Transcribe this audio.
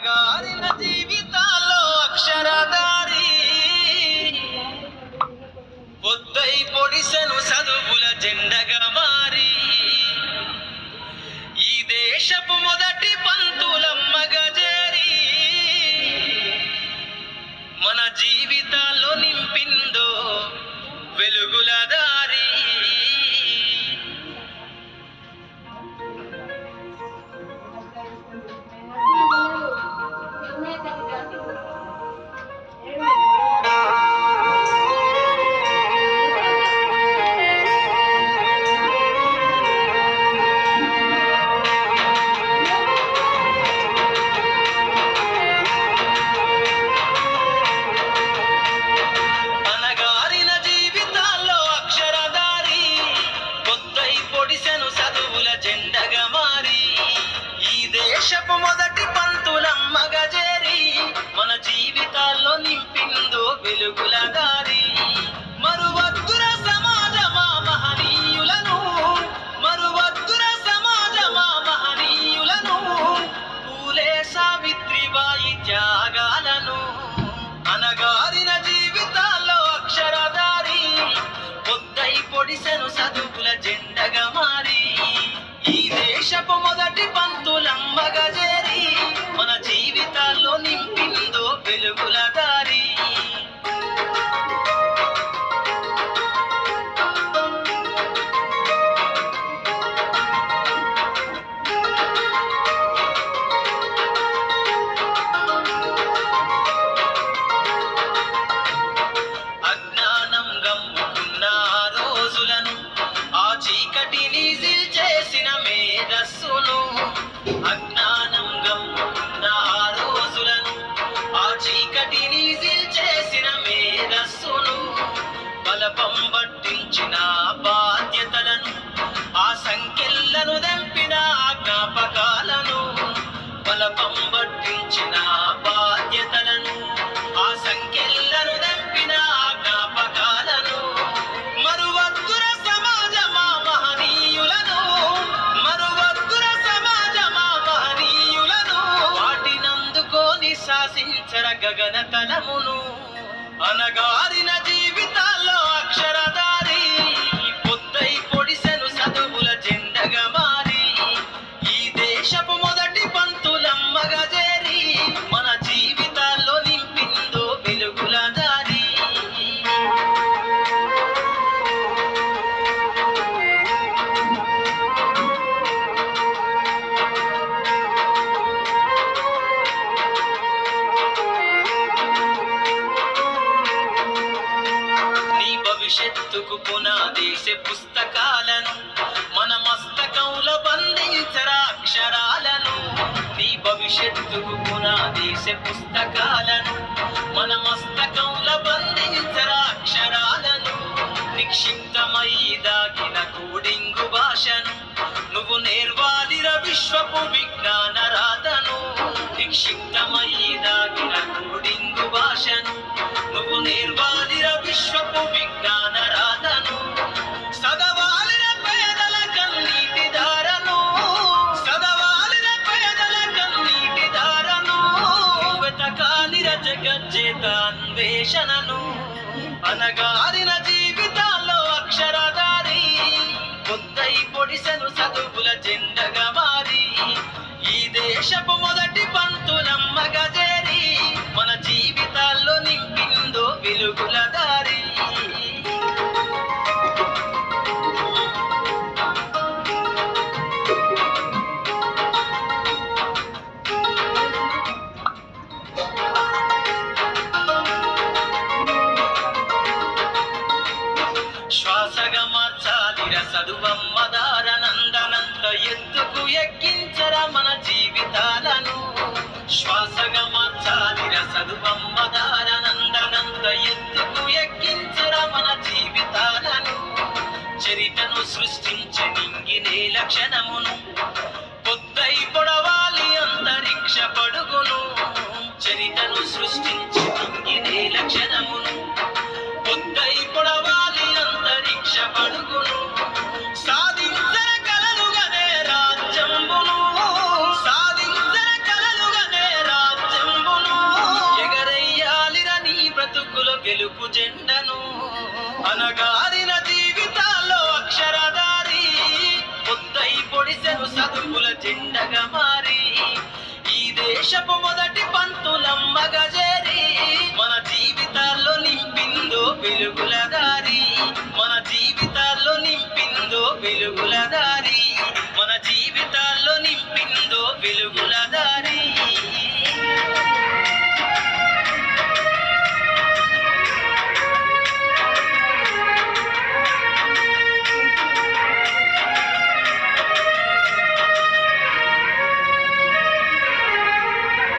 అనగారిన జీవితాల్లో అక్షరధారి పొద్దై పొడిసెను చదువుల జెండగా మారి ఈ దేశపు మొదటి పంతులమ్మగా చేరి మన జీవితాల్లో నింపిందో వెలుగుల దారి. జెండగా మారి ఈ దేశపు మొదటి పంతులమ్మగా చేరి మన జీవితాల్లో నింపిందో వెలుగుల దారి. మరువద్దుర సమాజమా మహనీయులను, మరువద్దుర సమాజమా మహనీయులను, పూలే సావిత్రిబాయి త్యాగాలను. అనగారిన జీవితాల్లో అక్షరధారి పొద్దై పొడిసెను చదువుల జెండగా మారి ఈ దేశపు మొదటి పంతులమ్మగా చేరి మన జీవితాల్లో నింపిందో వెలుగుల దారి. అజ్ఞానం గమ్ముకున్న రోజులను ఆ చీకటిని చేసిన మేధస్సును, అజ్ఞానం గమ్ముకున్న రోజులను ఆ చీకటిని చేసిన మేధస్సును, బలపం పట్టించిన బాధ్యతలను ఆ సంఖ్యలను దంపిన జ్ఞాపకాలను, బలపం పట్టించిన బాధ్యతలను ఆ సంఖ్యలను దంపిన జ్ఞాపకాలను. మరువద్దుర సమాజమా మహనీయులను, మరువద్దుర సమాజమా మహనీయులను, వాటినందుకోని శాసించర గగనతలమును. అనగారిన జీవితాల్లో అక్షరధారి పొద్దై పొడిసెను చదువుల జెండగా మారి ఈ దేశపు మొదటి పంతులమ్మగా చేరి మన జీవితాల్లో నింపిందో వెలుగుల దారి. భవిష్యత్తుకు పునాదేసే పుస్తకాలను మన మస్తకంలో బంధించరా అక్షరాలను. నీ భవిష్యత్తుకు పునాదేసే పుస్తకాలను మన మస్తకంలో బంధించరా అక్షరాలను. నిక్షిప్తమై దాగిన కోడింగు భాషను నువ్వు నేర్వాలిర విశ్వపు విజ్ఞాన రాధను. నిక్షిప్తమై దాగిన కోడింగు భాషను నువ్వు నేర్వాలిర విశ్వపు విజ్ఞాన రాధను. సదవాలిన పేదల కన్నీటి దారను, సదవాలిన పేదల కన్నీటి దారను, వెతకాలిర జగజ్జేత అన్వేషణను. అనగారిన జీవితాల్లో అక్షరధారి పొద్దై పొడిసెను చదువుల జెండగా మారి ఈ దేశపు మొదటి పంతులమ్మగా చేరి మన జీవితాల్లో నింపిందో వెలుగుల దారి. శ్వాసగా మార్చాలిర చదువమ్మ దారనందనంత ఎత్తుకు ఎక్కించరా మన జీవితాలను. శ్వాసగా మార్చాలిర చదువమ్మ దారనందనంత ఎత్తుకు ఎక్కించరా మన జీవితాలను. చరితను సృష్టించే నింగినే లక్షణమును పొద్దై పొడవాలి అంతరిక్ష పడుగును. చరితను సృష్టించే నింగినే లక్షణమును పొద్దై పొడవాలి అంతరిక్ష పడుగును. సాధించర కలలుగనే రాజ్యంబును, సాధించర కలలుగనే రాజ్యం వెలుగుల జెండగా మారి ఈ దేశపు మొదటి పంతులమ్మగా చేరి మన జీవితాల్లో నింపిందో వెలుగుల దారి, మన జీవితాల్లో నింపిందో వెలుగుల దారి, మన జీవితాల్లో నింపిందో వెలుగుల దారి.